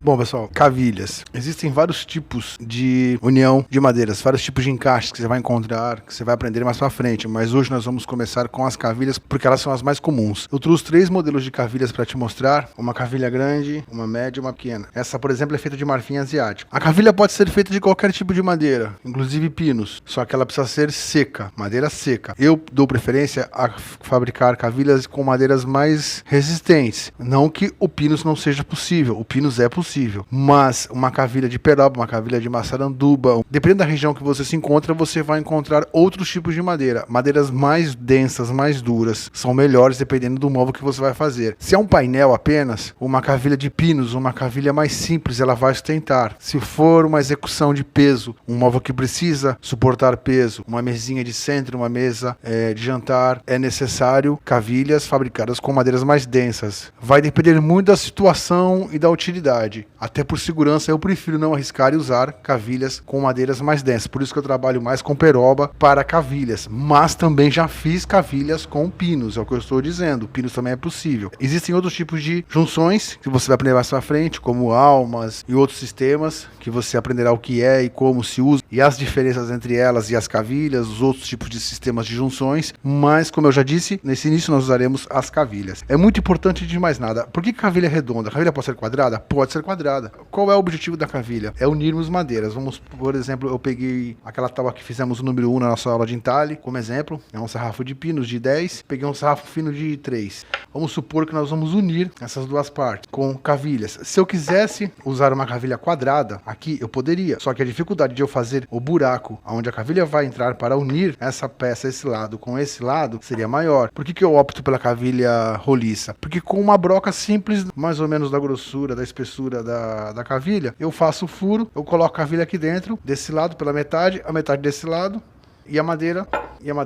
Bom, pessoal, cavilhas. Existem vários tipos de união de madeiras, vários tipos de encaixes que você vai encontrar, que você vai aprender mais pra frente, mas hoje nós vamos começar com as cavilhas porque elas são as mais comuns. Eu trouxe 3 modelos de cavilhas para te mostrar, uma cavilha grande, uma média e uma pequena. Essa, por exemplo, é feita de marfim asiático. A cavilha pode ser feita de qualquer tipo de madeira, inclusive pinos, só que ela precisa ser seca, madeira seca. Eu dou preferência a fabricar cavilhas com madeiras mais resistentes. Não que o pinus não seja possível, o pinus é possível, mas uma cavilha de peroba, uma cavilha de maçaranduba, dependendo da região que você se encontra, você vai encontrar outros tipos de madeira. Madeiras mais densas, mais duras, são melhores dependendo do móvel que você vai fazer. Se é um painel apenas, uma cavilha de pinos, uma cavilha mais simples, ela vai sustentar. Se for uma execução de peso, um móvel que precisa suportar peso, uma mesinha de centro, uma mesa de jantar, é necessário cavilhas fabricadas com madeiras mais densas. Vai depender muito da situação e da utilidade. Até por segurança, eu prefiro não arriscar e usar cavilhas com madeiras mais densas. Por isso que eu trabalho mais com peroba para cavilhas. Mas também já fiz cavilhas com pinos, é o que eu estou dizendo. Pinos também é possível. Existem outros tipos de junções que você vai aprender mais pra frente, como almas e outros sistemas, que você aprenderá o que é e como se usa, e as diferenças entre elas e as cavilhas, os outros tipos de sistemas de junções. Mas, como eu já disse, nesse início nós usaremos as cavilhas. É muito importante de mais nada. Por que cavilha é redonda? A cavilha pode ser quadrada? Pode ser quadrada. Qual é o objetivo da cavilha? É unirmos madeiras. Vamos, por exemplo, eu peguei aquela tábua que fizemos o número 1 na nossa aula de entalhe, como exemplo. É um sarrafo de pinos de 10, peguei um sarrafo fino de 3. Vamos supor que nós vamos unir essas duas partes com cavilhas. Se eu quisesse usar uma cavilha quadrada, aqui eu poderia. Só que a dificuldade de eu fazer o buraco onde a cavilha vai entrar para unir essa peça, esse lado com esse lado, seria maior. Por que eu opto pela cavilha roliça? Porque com uma broca simples, mais ou menos da grossura, da espessura da cavilha, eu faço o furo, eu coloco a cavilha aqui dentro, desse lado pela metade, a metade desse lado, e a madeira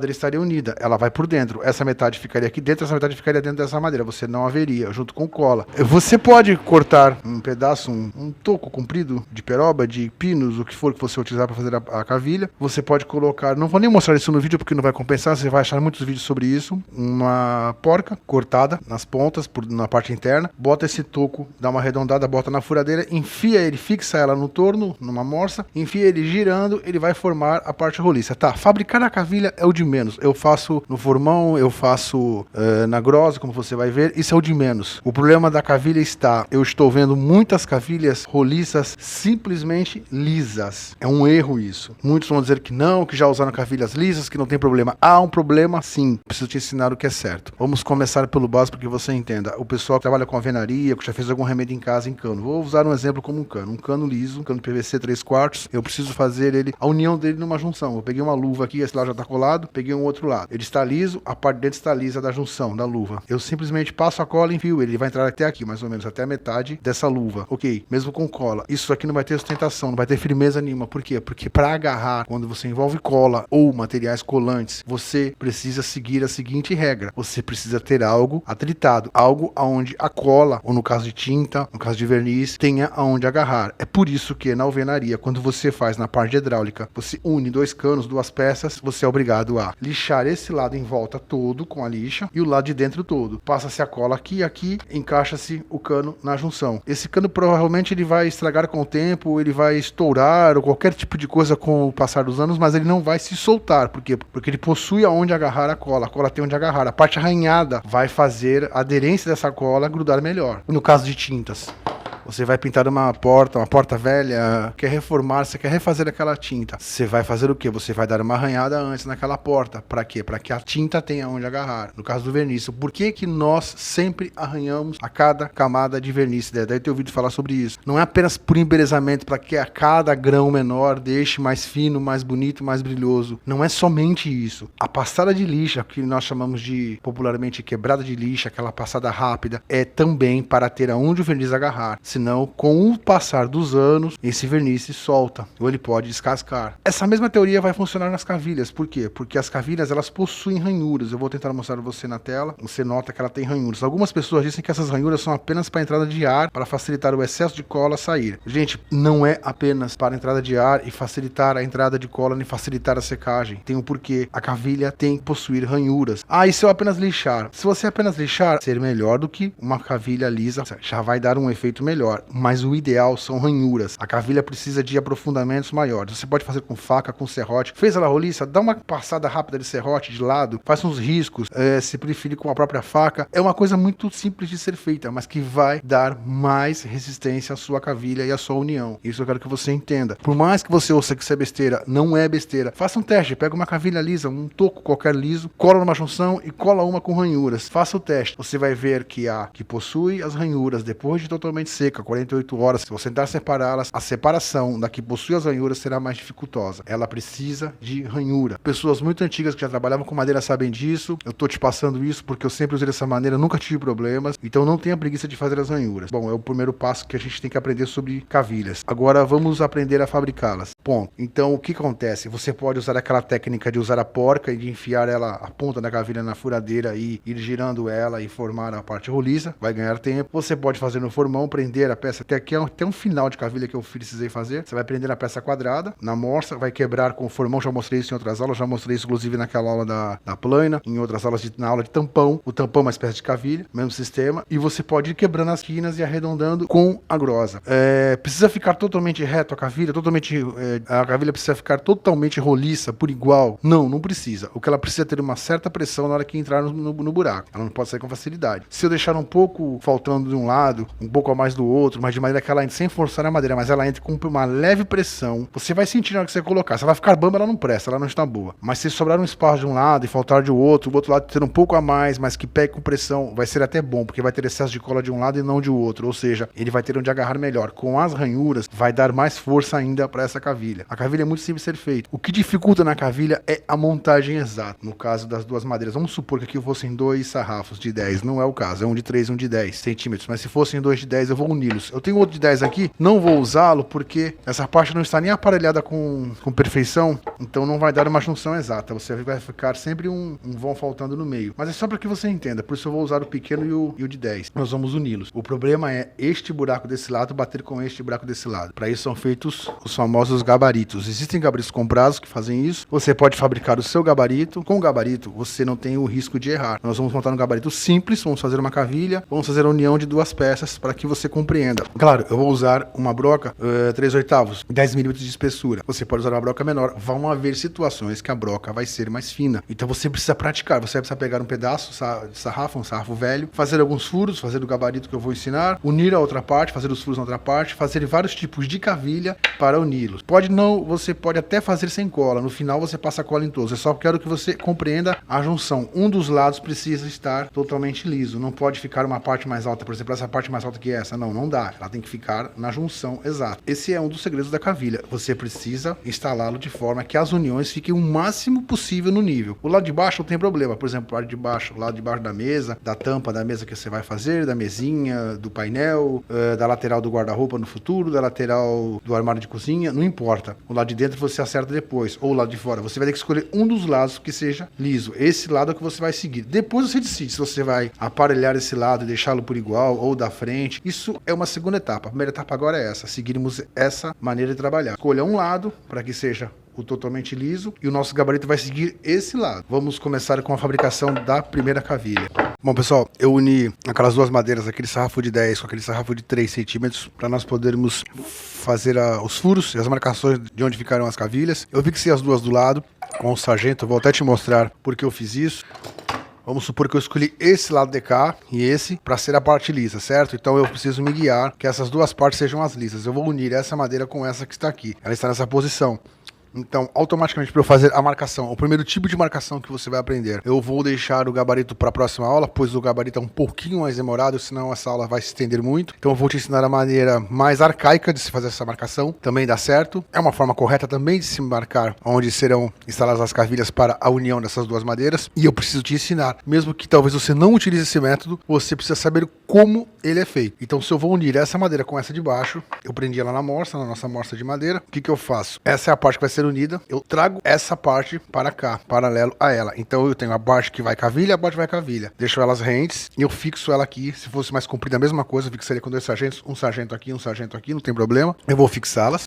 estaria unida, ela vai por dentro, essa metade ficaria aqui dentro, essa metade ficaria dentro dessa madeira, você não haveria, junto com cola. Você pode cortar um pedaço, um toco comprido de peroba, de pinos, o que for que você utilizar para fazer a cavilha, você pode colocar, não vou nem mostrar isso no vídeo porque não vai compensar, você vai achar muitos vídeos sobre isso, uma porca cortada nas pontas, na parte interna, bota esse toco, dá uma arredondada, bota na furadeira, enfia ele, fixa ela no torno, numa morsa, enfia ele girando, ele vai formar a parte roliça. Tá, fabricar a cavilha é o de menos. Eu faço no formão, eu faço na grosa, como você vai ver, isso é o de menos. O problema da cavilha está, eu estou vendo muitas cavilhas roliças simplesmente lisas. É um erro isso. Muitos vão dizer que não, que já usaram cavilhas lisas, que não tem problema. Há um problema sim. Preciso te ensinar o que é certo. Vamos começar pelo básico para que você entenda. O pessoal que trabalha com alvenaria, que já fez algum remédio em casa em cano. Vou usar um exemplo como um cano. Um cano liso, um cano PVC 3/4. Eu preciso fazer ele, a união dele numa junção. Eu peguei uma luva aqui, esse lado já está colado, peguei um outro lado. Ele está liso, a parte de dentro está lisa da junção, da luva. Eu simplesmente passo a cola e enfio ele vai entrar até aqui, mais ou menos, até a metade dessa luva. Ok, mesmo com cola. Isso aqui não vai ter sustentação, não vai ter firmeza nenhuma. Por quê? Porque para agarrar, quando você envolve cola ou materiais colantes, você precisa seguir a seguinte regra. Você precisa ter algo atritado, algo aonde a cola, ou no caso de tinta, no caso de verniz, tenha aonde agarrar. É por isso que na alvenaria, quando você faz na parte hidráulica, você une 2 canos, 2 peças, você é obrigado a lixar esse lado em volta todo com a lixa e o lado de dentro todo. Passa-se a cola aqui e aqui, encaixa-se o cano na junção. Esse cano provavelmente ele vai estragar com o tempo, ele vai estourar ou qualquer tipo de coisa com o passar dos anos, mas ele não vai se soltar. Por quê? Porque ele possui aonde agarrar a cola tem onde agarrar. A parte arranhada vai fazer a aderência dessa cola grudar melhor. No caso de tintas, você vai pintar uma porta velha, quer reformar, você quer refazer aquela tinta. Você vai fazer o quê? Você vai dar uma arranhada antes naquela porta. Para quê? Para que a tinta tenha onde agarrar. No caso do verniz. Por que que nós sempre arranhamos a cada camada de verniz? Daí ter ouvido falar sobre isso. Não é apenas por embelezamento, para que a cada grão menor deixe mais fino, mais bonito, mais brilhoso. Não é somente isso. A passada de lixa, que nós chamamos de popularmente quebrada de lixa, aquela passada rápida, é também para ter aonde o verniz agarrar. Senão, com o passar dos anos, esse verniz se solta, ou ele pode descascar. Essa mesma teoria vai funcionar nas cavilhas. Por quê? Porque as cavilhas, elas possuem ranhuras. Eu vou tentar mostrar para você na tela. Você nota que ela tem ranhuras. Algumas pessoas dizem que essas ranhuras são apenas para a entrada de ar, para facilitar o excesso de cola sair. Gente, não é apenas para a entrada de ar e facilitar a entrada de cola, nem facilitar a secagem. Tem um porquê. A cavilha tem que possuir ranhuras. Ah, e se eu apenas lixar? Se você apenas lixar, ser melhor do que uma cavilha lisa, já vai dar um efeito melhor. melhor, mas o ideal são ranhuras. A cavilha precisa de aprofundamentos maiores. Você pode fazer com faca, com serrote. Fez ela roliça, dá uma passada rápida de serrote de lado, faz uns riscos, se preferir com a própria faca. É uma coisa muito simples de ser feita, mas que vai dar mais resistência à sua cavilha e à sua união. Isso eu quero que você entenda. Por mais que você ouça que isso é besteira, não é besteira. Faça um teste, pega uma cavilha lisa, um toco qualquer liso, cola numa junção e cola uma com ranhuras. Faça o teste. Você vai ver que a que possui as ranhuras, depois de totalmente seca, 48 horas, se você tentar separá-las, a separação da que possui as ranhuras será mais dificultosa. Ela precisa de ranhura. Pessoas muito antigas que já trabalhavam com madeira sabem disso. Eu tô te passando isso porque eu sempre usei dessa maneira, nunca tive problemas. Então não tenha preguiça de fazer as ranhuras. Bom, é o primeiro passo que a gente tem que aprender sobre cavilhas. Agora vamos aprender a fabricá-las. Ponto. Então o que acontece? Você pode usar aquela técnica de usar a porca e de enfiar ela, a ponta da cavilha na furadeira e ir girando ela e formar a parte roliça. Vai ganhar tempo. Você pode fazer no formão, prender a peça até aqui, até um final de cavilha que eu precisei fazer. Você vai prender na peça quadrada, na morsa, vai quebrar com o formão. Já mostrei isso em outras aulas, já mostrei isso inclusive naquela aula da plana, em outras aulas, na aula de tampão. O tampão é uma espécie de cavilha, mesmo sistema, e você pode ir quebrando as quinas e arredondando com a grosa. Precisa ficar totalmente reto a cavilha, a cavilha precisa ficar totalmente roliça, por igual? Não precisa. O que ela precisa é ter uma certa pressão na hora que entrar no buraco. Ela não pode sair com facilidade. Se eu deixar um pouco faltando de um lado, um pouco a mais do outro, mas de maneira que ela entre sem forçar a madeira, mas ela entre com uma leve pressão, você vai sentir na hora que você colocar. Se ela ficar bamba, ela não presta, ela não está boa. Mas se sobrar um espaço de um lado e faltar de outro, o outro lado ter um pouco a mais, mas que pegue com pressão, vai ser até bom, porque vai ter excesso de cola de um lado e não de outro. Ou seja, ele vai ter onde agarrar melhor. Com as ranhuras, vai dar mais força ainda para essa cavilha. A cavilha é muito simples de ser feita. O que dificulta na cavilha é a montagem exata. No caso das duas madeiras, vamos supor que aqui fossem dois sarrafos de 10, não é o caso, é um de 3 e um de 10 centímetros, mas se fossem dois de 10 eu vou uni-los. Eu tenho outro de 10 aqui, não vou usá-lo porque essa parte não está nem aparelhada com perfeição, então não vai dar uma junção exata, você vai ficar sempre um vão faltando no meio, mas é só para que você entenda, por isso eu vou usar o pequeno e o de 10, nós vamos uni-los. O problema é este buraco desse lado bater com este buraco desse lado, para isso são feitos os famosos gabaritos. Existem gabaritos comprados que fazem isso, você pode fabricar o seu gabarito, com o gabarito você não tem o risco de errar. Nós vamos montar um gabarito simples, vamos fazer uma cavilha, vamos fazer a união de duas peças para que você compreenda. Claro, eu vou usar uma broca 3/8, 10 milímetros de espessura. Você pode usar uma broca menor. Vão haver situações que a broca vai ser mais fina. Então você precisa praticar. Você vai precisar pegar um pedaço de sarrafo, um sarrafo velho, fazer alguns furos, fazer o gabarito que eu vou ensinar, unir a outra parte, fazer os furos na outra parte, fazer vários tipos de cavilha para uni-los. Você pode até fazer sem cola. No final você passa a cola em todos. Eu só quero que você compreenda a junção. Um dos lados precisa estar totalmente liso. Não pode ficar uma parte mais alta, por exemplo, essa parte mais alta que essa. Não dá. Ela tem que ficar na junção exata. Esse é um dos segredos da cavilha. Você precisa instalá-lo de forma que as uniões fiquem o máximo possível no nível. O lado de baixo não tem problema. Por exemplo, o lado de baixo da mesa, da tampa da mesa que você vai fazer, da mesinha, do painel, da lateral do guarda-roupa no futuro, da lateral do armário de cozinha, não importa. O lado de dentro você acerta depois, ou o lado de fora. Você vai ter que escolher um dos lados que seja liso. Esse lado é o que você vai seguir. Depois você decide se você vai aparelhar esse lado e deixá-lo por igual ou da frente. Isso é uma segunda etapa. A primeira etapa agora é essa. Seguirmos essa maneira de trabalhar. Escolha um lado para que seja o totalmente liso e o nosso gabarito vai seguir esse lado. Vamos começar com a fabricação da primeira cavilha. Bom, pessoal, eu uni aquelas duas madeiras, aquele sarrafo de 10 com aquele sarrafo de 3 centímetros, para nós podermos fazer os furos e as marcações de onde ficarão as cavilhas. Eu fixei as duas do lado com o sargento, eu vou até te mostrar porque eu fiz isso. Vamos supor que eu escolhi esse lado de cá e esse para ser a parte lisa, certo? Então eu preciso me guiar que essas duas partes sejam as lisas. Eu vou unir essa madeira com essa que está aqui. Ela está nessa posição. Então, automaticamente, para eu fazer a marcação, o primeiro tipo de marcação que você vai aprender, eu vou deixar o gabarito para a próxima aula, pois o gabarito é um pouquinho mais demorado, senão essa aula vai se estender muito. Então, eu vou te ensinar a maneira mais arcaica de se fazer essa marcação. Também dá certo. É uma forma correta também de se marcar onde serão instaladas as cavilhas para a união dessas duas madeiras. E eu preciso te ensinar. Mesmo que talvez você não utilize esse método, você precisa saber como ele é feito. Então, se eu vou unir essa madeira com essa de baixo, eu prendi ela na nossa morsa de madeira. O que eu faço? Essa é a parte que vai ser unida, eu trago essa parte para cá, paralelo a ela. Então eu tenho a parte que vai cavilha, a parte que vai cavilha. Deixo elas rentes e eu fixo ela aqui. Se fosse mais comprida, a mesma coisa, eu fixaria com dois sargentos, um sargento aqui, não tem problema. Eu vou fixá-las.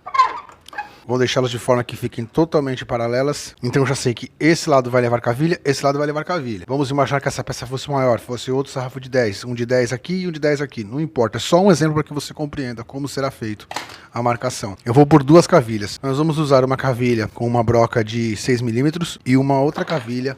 vou deixá-las de forma que fiquem totalmente paralelas. Então eu já sei que esse lado vai levar cavilha, esse lado vai levar cavilha. Vamos imaginar que essa peça fosse maior, fosse outro sarrafo de 10, um de 10 aqui e um de 10 aqui, não importa, é só um exemplo para que você compreenda como será feito a marcação. Eu vou por duas cavilhas. Nós vamos usar uma cavilha com uma broca de 6 milímetros e uma outra cavilha,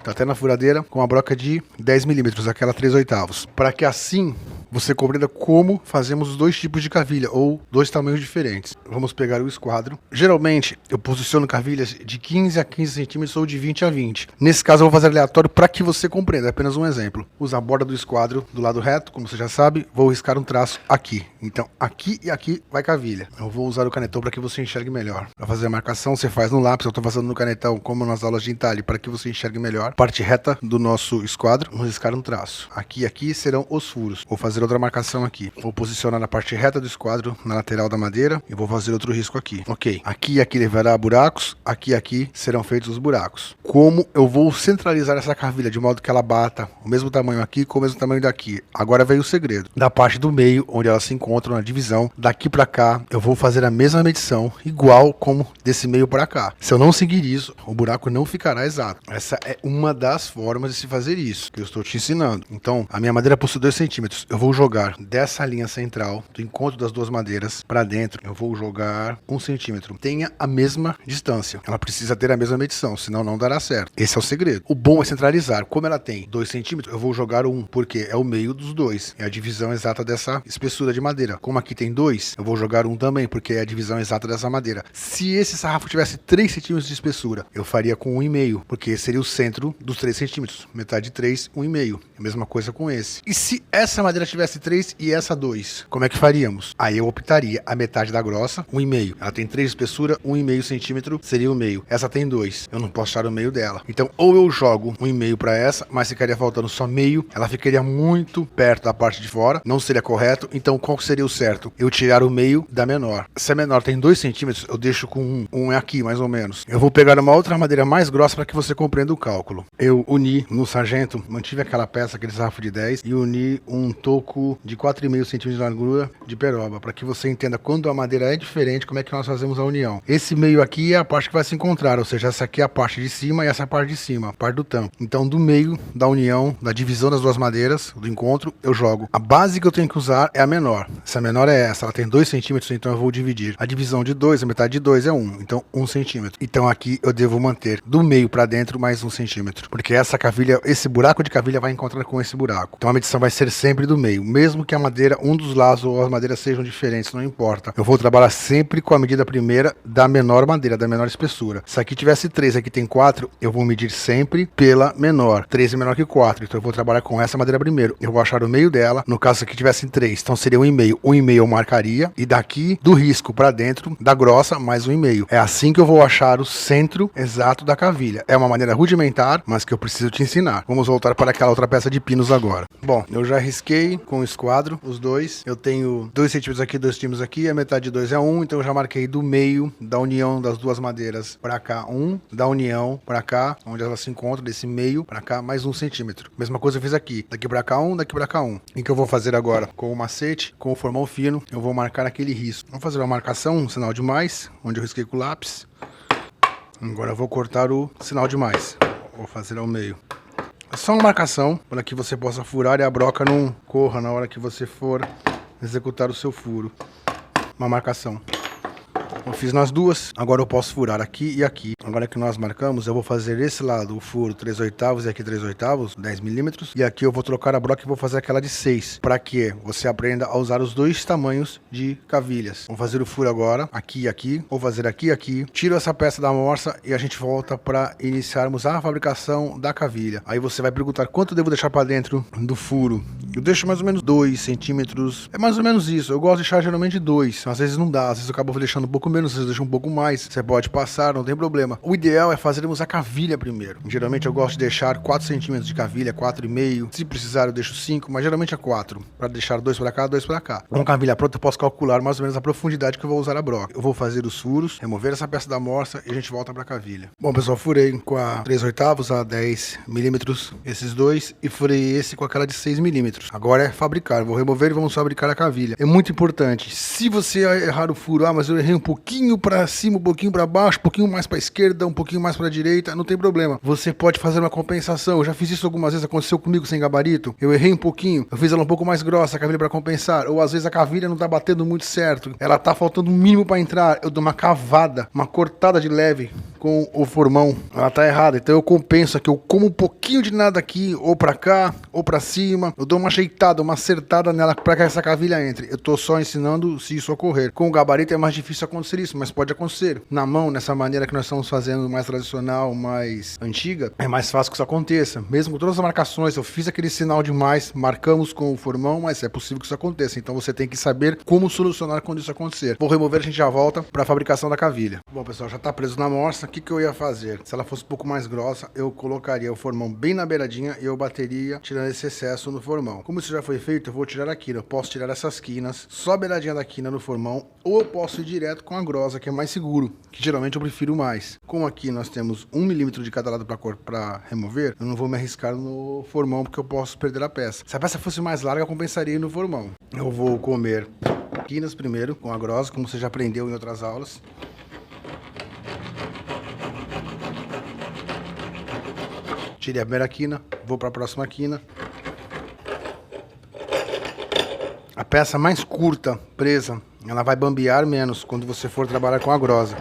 tá até na furadeira, com uma broca de 10 milímetros, aquela 3/8, para que assim você compreenda como fazemos os dois tipos de cavilha, ou dois tamanhos diferentes. Vamos pegar o esquadro. Geralmente, eu posiciono cavilhas de 15 a 15 centímetros ou de 20 a 20. Nesse caso, eu vou fazer aleatório para que você compreenda, é apenas um exemplo. Uso a borda do esquadro do lado reto, como você já sabe, vou riscar um traço aqui. Então, aqui e aqui vai cavilha. Eu vou usar o canetão para que você enxergue melhor. Para fazer a marcação, você faz no lápis, eu estou fazendo no canetão, como nas aulas de entalhe, para que você enxergue melhor. Parte reta do nosso esquadro, vamos riscar um traço. Aqui e aqui serão os furos. Vou fazer outra marcação aqui. Vou posicionar na parte reta do esquadro, na lateral da madeira, e vou fazer outro risco aqui. Ok. Aqui e aqui levará buracos, aqui e aqui serão feitos os buracos. Como eu vou centralizar essa cavilha de modo que ela bata o mesmo tamanho aqui com o mesmo tamanho daqui? Agora veio o segredo. Da parte do meio, onde elas se encontram na divisão, daqui para cá, eu vou fazer a mesma medição, igual como desse meio para cá. Se eu não seguir isso, o buraco não ficará exato. Essa é uma das formas de se fazer isso, que eu estou te ensinando. Então, a minha madeira possui 2 centímetros. Eu vou jogar dessa linha central, do encontro das duas madeiras, para dentro. Eu vou jogar 1 centímetro. Tenha a mesma distância. Ela precisa ter a mesma medição, senão não dará certo. Esse é o segredo. O bom é centralizar. Como ela tem 2 centímetros, eu vou jogar 1, porque é o meio dos dois. É a divisão exata dessa espessura de madeira. Como aqui tem 2, eu vou jogar 1 também, porque é a divisão exata dessa madeira. Se esse sarrafo tivesse 3 centímetros de espessura, eu faria com 1,5, porque seria o centro dos 3 centímetros. Metade de 3, 1,5. A mesma coisa com esse. E se essa madeira tivesse 3 e essa 2, como é que faríamos? Aí eu optaria a metade da grossa, 1,5. Ela tem 3 de espessura, 1,5 centímetro seria o meio. Essa tem 2, eu não posso achar o meio dela. Então, ou eu jogo 1,5 para essa, mas ficaria faltando só meio, ela ficaria muito perto da parte de fora, não seria correto. Então, qual seria o certo? Eu tirar o meio da menor. Se a menor tem 2 centímetros, eu deixo com 1 é aqui, mais ou menos. Eu vou pegar uma outra madeira mais grossa para que você compreenda o cálculo. Eu uni no sargento, mantive aquela peça, aquele sarrafo de 10, e uni um toco de 4,5 centímetros de largura de peroba, para que você entenda quando a madeira é diferente, como é que nós fazemos a união. Esse meio aqui é a parte que vai se encontrar, ou seja, essa aqui é a parte de cima e essa parte de cima, a parte do tampo. Então, do meio da união, da divisão das duas madeiras, do encontro, eu jogo. A base que eu tenho que usar é a menor. Se a menor é essa, ela tem 2 centímetros, então eu vou dividir. A divisão de 2, a metade de 2 é 1, então 1 centímetro. Então aqui eu devo manter do meio para dentro mais 1 centímetro, porque essa cavilha, esse buraco de cavilha vai encontrar com esse buraco. Então a medição vai ser sempre do meio, mesmo que a madeira, um dos lados ou as madeiras sejam diferentes, não importa. Eu vou trabalhar sempre com a medida primeira da menor madeira, da menor espessura. Se aqui tivesse 3, aqui tem 4, eu vou medir sempre pela menor. 3 é menor que 4, então eu vou trabalhar com essa madeira primeiro. Eu vou achar o meio dela, no caso se aqui tivesse 3, então seria 1,5. 1,5 eu marcaria, e daqui do risco para dentro, da grossa, mais 1,5. É assim que eu vou achar o centro exato da cavilha. É uma maneira rudimentar, mas que eu preciso te ensinar. Vamos voltar para aquela outra peça de pinos agora. Bom, eu já risquei com o esquadro, os dois. Eu tenho 2 centímetros aqui, 2 centímetros aqui, a metade de 2 é 1, então eu já marquei do meio, da união das duas madeiras para cá 1, da união para cá, onde elas se encontram, desse meio para cá, mais 1 centímetro. Mesma coisa eu fiz aqui, daqui para cá 1, daqui para cá 1. E que eu vou fazer agora? Com o macete, com o formão fino, eu vou marcar aquele risco. Vou fazer uma marcação, um sinal de mais, onde eu risquei com o lápis. Agora eu vou cortar o sinal de mais. Vou fazer ao meio. É só uma marcação para que você possa furar e a broca não corra na hora que você for executar o seu furo. Uma marcação. Eu fiz nas duas, agora eu posso furar aqui e aqui. Agora que nós marcamos, eu vou fazer esse lado, o furo 3/8 e aqui 3/8, 10 milímetros. E aqui eu vou trocar a broca e vou fazer aquela de 6, para que você aprenda a usar os dois tamanhos de cavilhas. Vou fazer o furo agora, aqui e aqui. Vou fazer aqui e aqui. Tiro essa peça da amorça e a gente volta para iniciarmos a fabricação da cavilha. Aí você vai perguntar quanto eu devo deixar para dentro do furo. Eu deixo mais ou menos 2 centímetros. É mais ou menos isso. Eu gosto de deixar geralmente 2. Às vezes não dá, às vezes eu acabo deixando um pouco menos, às vezes deixa um pouco mais. Você pode passar, não tem problema. problema. O ideal é fazermos a cavilha primeiro. Geralmente eu gosto de deixar 4 centímetros de cavilha, 4,5. Se precisar eu deixo 5, mas geralmente é 4, para deixar 2 para cá, 2 para cá. Com a cavilha pronta eu posso calcular mais ou menos a profundidade que eu vou usar a broca. Eu vou fazer os furos, remover essa peça da amostra e a gente volta para a cavilha. Bom, pessoal, furei com a 3/8 a 10 milímetros esses dois e furei esse com aquela de 6 milímetros. Agora é fabricar. Vou remover e vamos fabricar a cavilha. É muito importante. Se você errar o furo, mas eu errei um pouquinho para cima, um pouquinho para baixo, um pouquinho mais para esquerda, um pouquinho mais para direita, não tem problema. Você pode fazer uma compensação. Eu já fiz isso algumas vezes, aconteceu comigo sem gabarito. Eu errei um pouquinho, eu fiz ela um pouco mais grossa, a cavilha para compensar. Ou às vezes a cavilha não tá batendo muito certo, ela tá faltando um mínimo para entrar. Eu dou uma cavada, uma cortada de leve com o formão. Ela tá errada, então eu compenso aqui. Eu como um pouquinho de nada aqui, ou para cá, ou para cima. Eu dou uma ajeitada, uma acertada nela para que essa cavilha entre. Eu tô só ensinando se isso ocorrer. Com o gabarito é mais difícil acontecer isso, mas pode acontecer. Na mão, nessa maneira que nós estamos fazendo mais tradicional, mais antiga, é mais fácil que isso aconteça. Mesmo com todas as marcações, eu fiz aquele sinal demais, marcamos com o formão, mas é possível que isso aconteça. Então você tem que saber como solucionar quando isso acontecer. Vou remover, a gente já volta para a fabricação da cavilha. Bom, pessoal, já tá preso na amostra. O que eu ia fazer? Se ela fosse um pouco mais grossa, eu colocaria o formão bem na beiradinha e eu bateria, tirando esse excesso no formão. Como isso já foi feito, eu vou tirar a quina. Eu posso tirar essas quinas, só a beiradinha da quina no formão, ou eu posso ir direto com a grossa, que é mais seguro, que geralmente eu prefiro mais. Como aqui nós temos 1 milímetro de cada lado para remover, eu não vou me arriscar no formão, porque eu posso perder a peça. Se a peça fosse mais larga, eu compensaria no formão. Eu vou comer quinas primeiro, com a grossa, como você já aprendeu em outras aulas. Tirei a primeira quina, vou para a próxima quina. A peça mais curta, presa, ela vai bambear menos quando você for trabalhar com a grossa.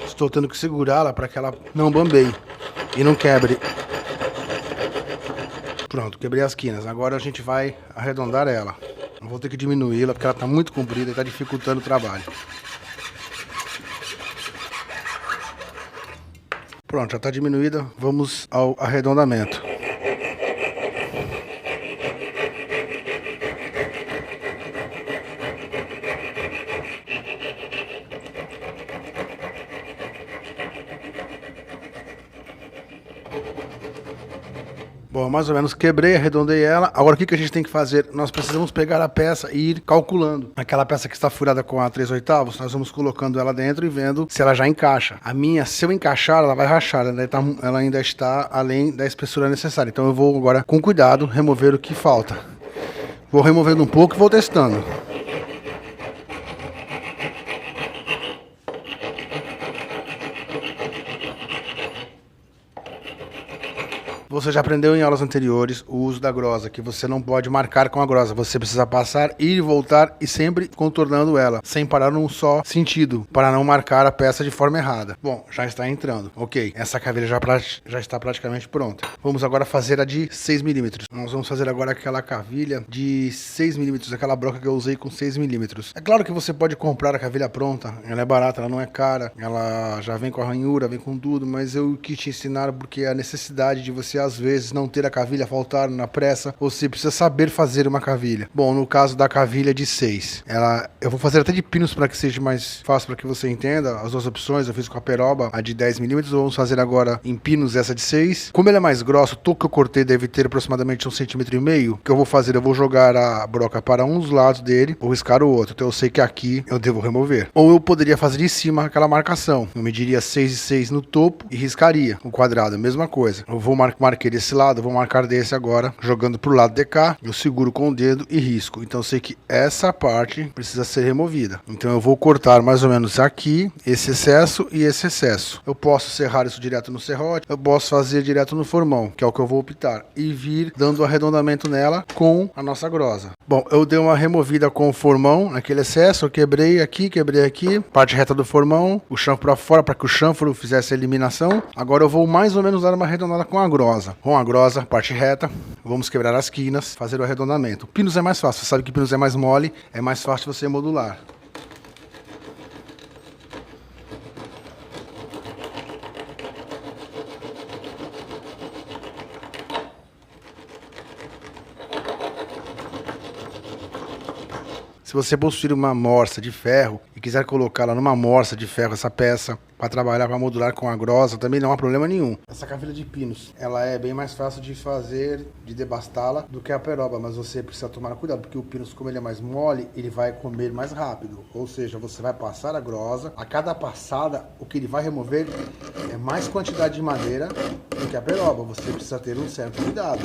Estou tendo que segurá-la para que ela não bambeie e não quebre. Pronto, quebrei as quinas. Agora a gente vai arredondar ela. Vou ter que diminuí-la porque ela está muito comprida e está dificultando o trabalho. Pronto, já está diminuída. Vamos ao arredondamento. Bom, mais ou menos quebrei, arredondei ela. Agora o que a gente tem que fazer? Nós precisamos pegar a peça e ir calculando. Aquela peça que está furada com a 3/8, nós vamos colocando ela dentro e vendo se ela já encaixa. A minha, se eu encaixar, ela vai rachar. Ela ainda está além da espessura necessária. Então eu vou agora, com cuidado, remover o que falta. Vou removendo um pouco e vou testando. Você já aprendeu em aulas anteriores o uso da grossa, que você não pode marcar com a grossa. Você precisa passar, ir e voltar e sempre contornando ela, sem parar num só sentido, para não marcar a peça de forma errada. Bom, já está entrando. Ok, essa caveira já está praticamente pronta. Vamos agora fazer a de 6 milímetros. Nós vamos fazer agora aquela cavilha de 6 milímetros, aquela broca que eu usei com 6 milímetros. É claro que você pode comprar a cavilha pronta, ela é barata, ela não é cara, ela já vem com a ranhura, vem com tudo, mas eu quis te ensinar porque a necessidade de você às vezes não ter a cavilha, faltar na pressa, você precisa saber fazer uma cavilha. Bom, no caso da cavilha de 6, eu vou fazer até de pinos para que seja mais fácil para que você entenda as duas opções. Eu fiz com a peroba, a de 10 milímetros, vamos fazer agora em pinos essa de 6. Como ele é mais grosso, o toco que eu cortei deve ter aproximadamente 1,5 cm. O que eu vou fazer? Eu vou jogar a broca para um dos lados dele, vou riscar o outro, então eu sei que aqui eu devo remover. Ou eu poderia fazer de cima aquela marcação, eu mediria 6,6 no topo e riscaria o quadrado, a mesma coisa. Eu vou marquei desse lado, vou marcar desse agora, jogando pro lado de cá, eu seguro com o dedo e risco. Então eu sei que essa parte precisa ser removida. Então eu vou cortar mais ou menos aqui, esse excesso e esse excesso. Eu posso serrar isso direto no serrote, eu posso fazer direto no formão, que é o que eu vou optar, e vir dando arredondamento nela com a nossa grossa. Bom, eu dei uma removida com o formão naquele excesso, eu quebrei aqui, parte reta do formão, o chanfro para fora para que o chanfro fizesse a eliminação. Agora eu vou mais ou menos dar uma arredondada com a grossa. Com a grossa, parte reta, vamos quebrar as quinas, fazer o arredondamento. Pinos é mais fácil, você sabe que pinos é mais mole, é mais fácil você modular. Se você possuir uma morsa de ferro e quiser colocá-la numa morsa de ferro, essa peça, para trabalhar, para modular com a grossa, também não há problema nenhum. Essa cavilha de pinos, ela é bem mais fácil de fazer, de debastá-la, do que a peroba, mas você precisa tomar cuidado, porque o pinos, como ele é mais mole, ele vai comer mais rápido. Ou seja, você vai passar a grossa, a cada passada, o que ele vai remover é mais quantidade de madeira do que a peroba. Você precisa ter um certo cuidado.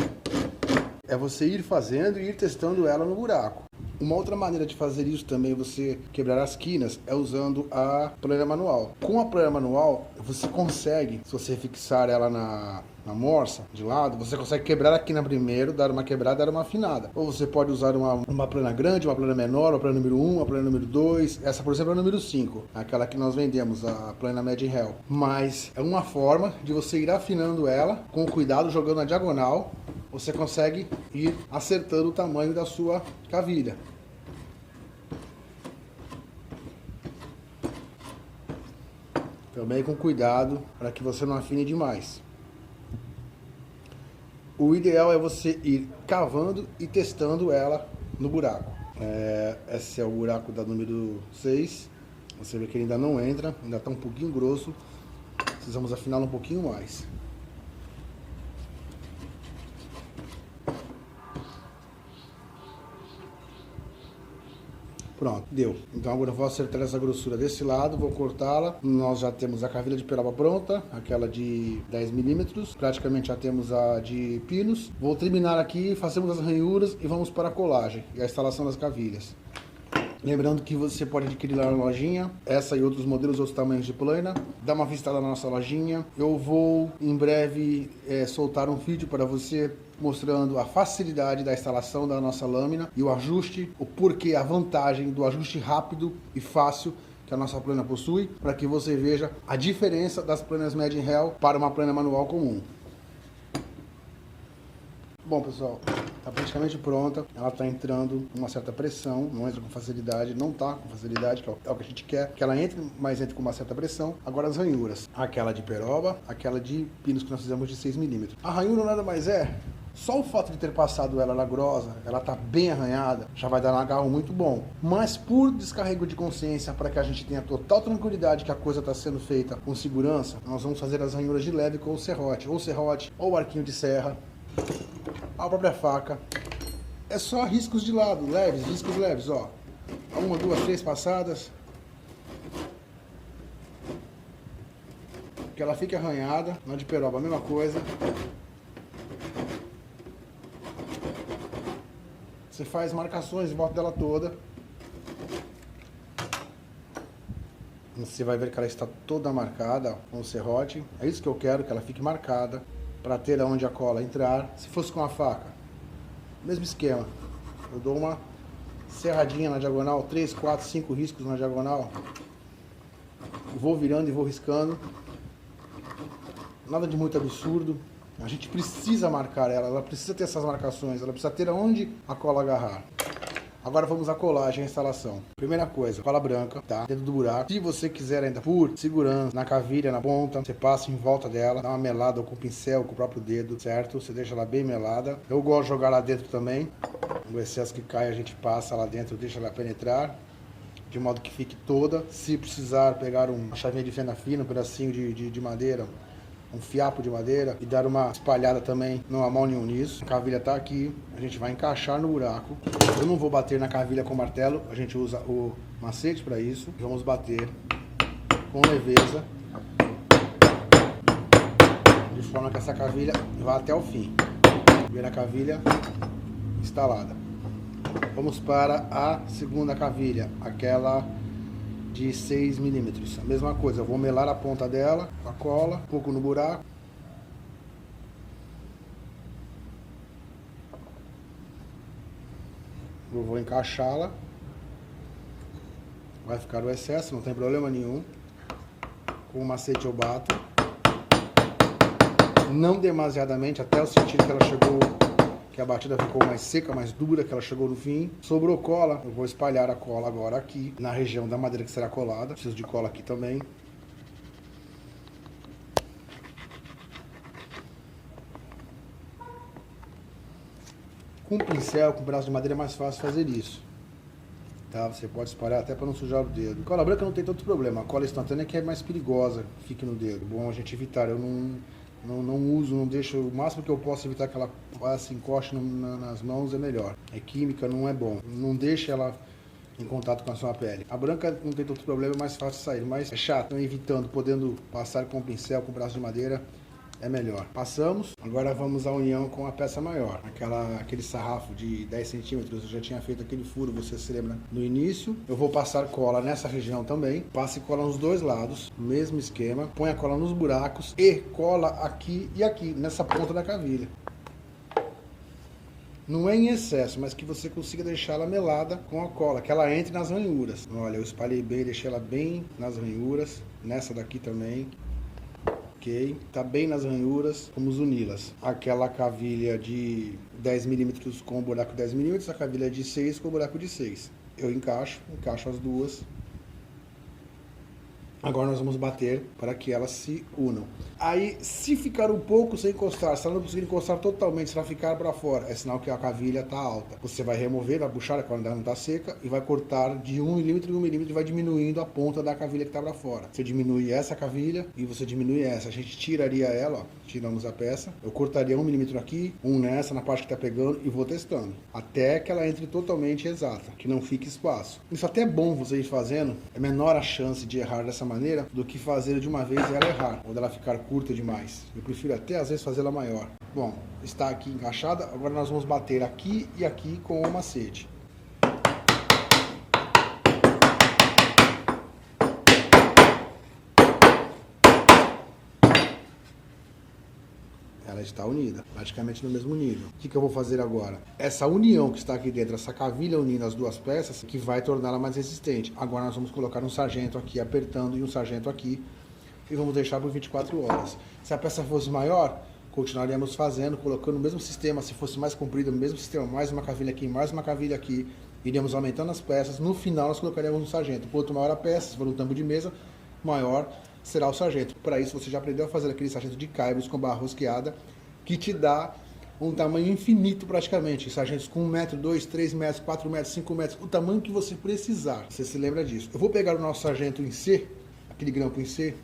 É você ir fazendo e ir testando ela no buraco. Uma outra maneira de fazer isso também, você quebrar as quinas, é usando a planeira manual. Com a planeira manual, você consegue, se você fixar ela na morsa de lado, você consegue quebrar a quina primeiro, dar uma quebrada, dar uma afinada. Ou você pode usar uma plana grande, uma plana menor, uma plana número 1, uma plana número 2. Essa, por exemplo, é a número 5, aquela que nós vendemos, a plana Made in Hell. Mas é uma forma de você ir afinando ela, com cuidado, jogando na diagonal. Você consegue ir acertando o tamanho da sua cavilha. Também com cuidado para que você não afine demais. O ideal é você ir cavando e testando ela no buraco. Esse é o buraco da número 6. Você vê que ele ainda não entra, ainda está um pouquinho grosso. Precisamos afiná-lo um pouquinho mais. Pronto, deu. Então agora eu vou acertar essa grossura desse lado, vou cortá-la. Nós já temos a cavilha de peroba pronta, aquela de 10 milímetros. Praticamente já temos a de pinos. Vou terminar aqui, fazemos as ranhuras e vamos para a colagem e a instalação das cavilhas. Lembrando que você pode adquirir lá na lojinha, essa e outros modelos, outros tamanhos de plana. Dá uma visitada na nossa lojinha. Eu vou em breve soltar um vídeo para você mostrando a facilidade da instalação da nossa lâmina e o ajuste, o porquê, a vantagem do ajuste rápido e fácil que a nossa plana possui, para que você veja a diferença das planas Made in Hell para uma plana manual comum. Bom, pessoal, está praticamente pronta. Ela está entrando com uma certa pressão, não entra com facilidade, não está com facilidade, que é o que a gente quer, que ela entre, mas entre com uma certa pressão. Agora as ranhuras, aquela de peroba, aquela de pinos que nós fizemos de 6 milímetros. A ranhura nada mais é, só o fato de ter passado ela na grossa, ela está bem arranhada, já vai dar um agarro muito bom. Mas por descarrego de consciência, para que a gente tenha total tranquilidade que a coisa está sendo feita com segurança, nós vamos fazer as ranhuras de leve com o serrote, ou arquinho de serra, a própria faca. É só riscos de lado, leves, riscos leves, ó. 1, 2, 3 passadas. Que ela fique arranhada. Na de peroba a mesma coisa. Você faz marcações em volta dela toda. Você vai ver que ela está toda marcada com o serrote. É isso que eu quero, que ela fique marcada, para ter aonde a cola entrar. Se fosse com a faca, mesmo esquema. Eu dou uma serradinha na diagonal, 3, 4, 5 riscos na diagonal. Vou virando e vou riscando. Nada de muito absurdo. A gente precisa marcar ela precisa ter essas marcações, ela precisa ter aonde a cola agarrar. Agora vamos à colagem e à instalação. Primeira coisa, cola branca, tá? Dentro do buraco. Se você quiser ainda por segurança, na cavilha, na ponta, você passa em volta dela, dá uma melada ou com o pincel, com o próprio dedo, certo? Você deixa ela bem melada. Eu gosto de jogar lá dentro também. O excesso que cai a gente passa lá dentro, deixa ela penetrar, de modo que fique toda. Se precisar pegar uma chavinha de fenda fina, um pedacinho de madeira, um fiapo de madeira e dar uma espalhada também, não há mal nenhum nisso. A cavilha tá aqui, a gente vai encaixar no buraco. Eu não vou bater na cavilha com martelo, a gente usa o macete para isso. Vamos bater com leveza, de forma que essa cavilha vá até o fim. Primeira cavilha instalada. Vamos para a segunda cavilha, aquela de 6 milímetros. A mesma coisa, eu vou melar a ponta dela com a cola, um pouco no buraco. Eu vou encaixá-la. Vai ficar o excesso, não tem problema nenhum. Com o macete eu bato. Não demasiadamente, até eu sentir que ela chegou, que a batida ficou mais seca, mais dura, que ela chegou no fim. Sobrou cola, eu vou espalhar a cola agora aqui, na região da madeira que será colada. Preciso de cola aqui também. Com um pincel, com um pedaço de madeira é mais fácil fazer isso. tá? Você pode espalhar até para não sujar o dedo. Cola branca não tem tanto problema, a cola instantânea que é mais perigosa, fique no dedo. Bom a gente evitar, eu não uso, não deixo, o máximo que eu posso evitar que ela passe, encoste nas mãos é melhor. É química, não é bom. Não deixe ela em contato com a sua pele. A branca não tem tanto problema, é mais fácil de sair, mas é chato. Então, evitando, podendo passar com pincel, com braço de madeira, é melhor. Passamos, agora vamos à união com a peça maior. Aquele sarrafo de 10 centímetros, eu já tinha feito aquele furo, você se lembra no início. Eu vou passar cola nessa região também. Passe cola nos dois lados, mesmo esquema. Põe a cola nos buracos e cola aqui e aqui, nessa ponta da cavilha. Não é em excesso, mas que você consiga deixá-la melada com a cola, que ela entre nas ranhuras. Olha, eu espalhei bem, deixei ela bem nas ranhuras, nessa daqui também. Ok, tá bem nas ranhuras, vamos uni-las. Aquela cavilha de 10 milímetros com o buraco 10 milímetros, a cavilha de 6 com o buraco de 6. Eu encaixo as duas. Agora nós vamos bater para que elas se unam. Aí, se ficar um pouco sem encostar, se ela não conseguir encostar totalmente, se ela ficar para fora, é sinal que a cavilha está alta. Você vai remover, vai puxar quando ela não está seca e vai cortar de 1 milímetro em 1 milímetro e vai diminuindo a ponta da cavilha que está para fora. Você diminui essa cavilha e você diminui essa. A gente tiraria ela, ó, tiramos a peça. Eu cortaria 1 milímetro aqui, nessa, na parte que está pegando e vou testando. Até que ela entre totalmente exata, que não fique espaço. Isso até é bom você ir fazendo, é menor a chance de errar dessa maneira do que fazer de uma vez e ela errar, ou dela ficar curta demais. Eu prefiro até às vezes fazê-la maior. Bom, está aqui encaixada, agora nós vamos bater aqui e aqui com o macete. Ela está unida, praticamente no mesmo nível. O que eu vou fazer agora? Essa união que está aqui dentro, essa cavilha unindo as duas peças, que vai torná-la mais resistente. Agora nós vamos colocar um sargento aqui apertando e um sargento aqui e vamos deixar por 24 horas. Se a peça fosse maior, continuaríamos fazendo, colocando o mesmo sistema. Se fosse mais comprida, o mesmo sistema, mais uma cavilha aqui, mais uma cavilha aqui, iríamos aumentando as peças. No final nós colocaríamos um sargento. Quanto maior a peça, se for um tampo de mesa, maior será o sargento. Para isso você já aprendeu a fazer aquele sargento de caibros com barra rosqueada, que te dá um tamanho infinito praticamente. Sargentos com 1 metro, 2, 3 metros, 4 metros, 5 metros, o tamanho que você precisar. Você se lembra disso. Eu vou pegar o nosso sargento em C, aquele grampo em C,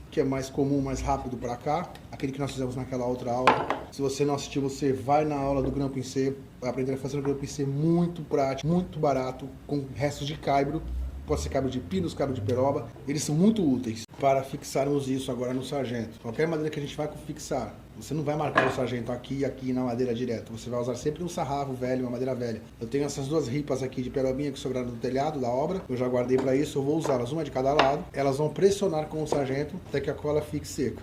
que é mais comum, mais rápido para cá, aquele que nós fizemos naquela outra aula. Se você não assistiu, você vai na aula do grampo em C, vai aprender a fazer um grampo em C muito prático, muito barato, com restos de caibro. Pode ser cabo de pinos, cabo de peroba, eles são muito úteis para fixarmos isso agora no sargento. Qualquer madeira que a gente vai fixar, você não vai marcar o sargento aqui e aqui na madeira direto, você vai usar sempre um sarrafo velho, uma madeira velha. Eu tenho essas duas ripas aqui de perobinha que sobraram do telhado da obra, eu já guardei para isso, eu vou usá-las uma de cada lado, elas vão pressionar com o sargento até que a cola fique seca.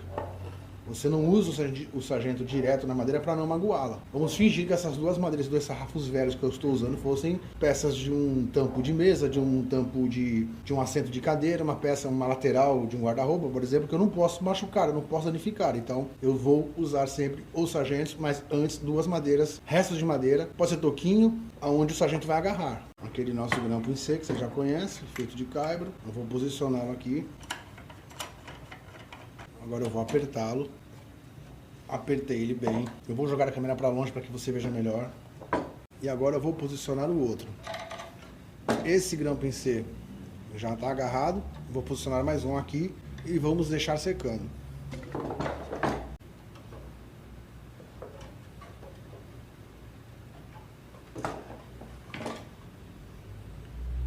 Você não usa o sargento direto na madeira para não magoá-la. Vamos fingir que essas duas madeiras, dois sarrafos velhos que eu estou usando, fossem peças de um tampo de mesa, de um tampo de um assento de cadeira, uma lateral de um guarda-roupa, por exemplo, que eu não posso machucar, eu não posso danificar. Então, eu vou usar sempre os sargentos, mas antes duas madeiras, restos de madeira, pode ser toquinho, aonde o sargento vai agarrar. Aquele nosso grampo em C, que você já conhece, feito de caibro. Eu vou posicioná-lo aqui. Agora eu vou apertá-lo. Apertei ele bem. Eu vou jogar a câmera para longe para que você veja melhor. E agora eu vou posicionar o outro. Esse grampo em C já está agarrado. Vou posicionar mais um aqui e vamos deixar secando.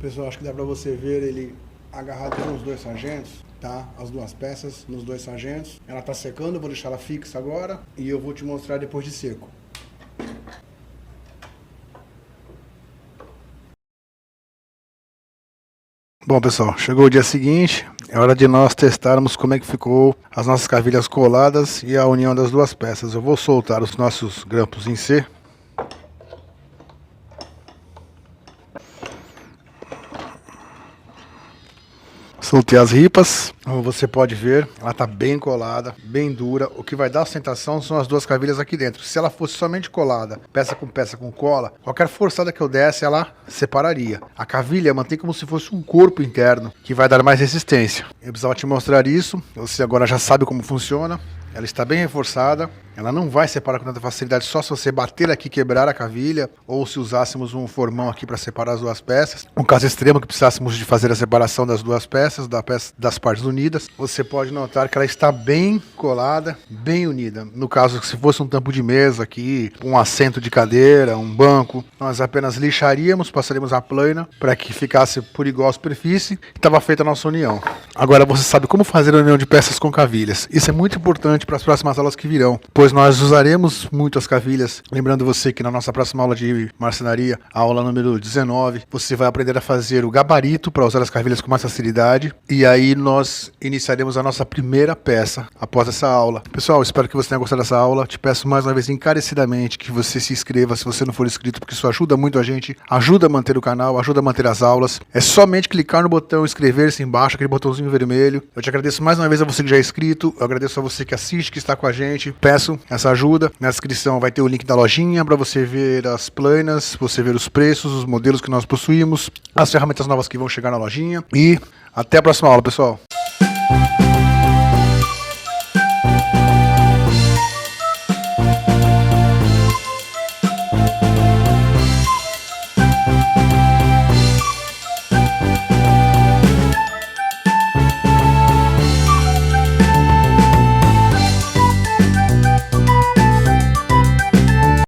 Pessoal, acho que dá para você ver ele agarrado com os dois sargentos. Tá? As duas peças nos dois sargentos. Ela está secando, eu vou deixar ela fixa agora e eu vou te mostrar depois de seco. Bom, pessoal, chegou o dia seguinte, é hora de nós testarmos como é que ficou as nossas cavilhas coladas e a união das duas peças. Eu vou soltar os nossos grampos em C. Soltei as ripas, como você pode ver, ela está bem colada, bem dura. O que vai dar sustentação são as duas cavilhas aqui dentro. Se ela fosse somente colada, peça com cola, qualquer forçada que eu desse, ela separaria. A cavilha mantém como se fosse um corpo interno, que vai dar mais resistência. Eu precisava te mostrar isso, você agora já sabe como funciona. Ela está bem reforçada, Ela não vai separar com tanta facilidade só se você bater aqui e quebrar a cavilha, ou se usássemos um formão aqui para separar as duas peças. Um caso extremo que precisássemos de fazer a separação das duas peças, das partes unidas, você pode notar que ela está bem colada, bem unida. No caso, se fosse um tampo de mesa aqui, um assento de cadeira, um banco, nós apenas lixaríamos, passaríamos a plana para que ficasse por igual superfície e estava feita a nossa união. Agora você sabe como fazer a união de peças com cavilhas. Isso é muito importante para as próximas aulas que virão, pois nós usaremos muito as cavilhas. Lembrando você que na nossa próxima aula de marcenaria, a aula número 19, você vai aprender a fazer o gabarito para usar as cavilhas com mais facilidade. E aí nós iniciaremos a nossa primeira peça após essa aula. Pessoal, espero que você tenha gostado dessa aula. Te peço mais uma vez encarecidamente que você se inscreva se você não for inscrito, porque isso ajuda muito a gente, ajuda a manter o canal, ajuda a manter as aulas. É somente clicar no botão inscrever-se embaixo, aquele botãozinho vermelho. Eu te agradeço mais uma vez a você que já é inscrito, eu agradeço a você que assiste, que está com a gente. Peço essa ajuda. Na descrição vai ter o link da lojinha para você ver as planas, você ver os preços, os modelos que nós possuímos, as ferramentas novas que vão chegar na lojinha. E até a próxima aula, pessoal.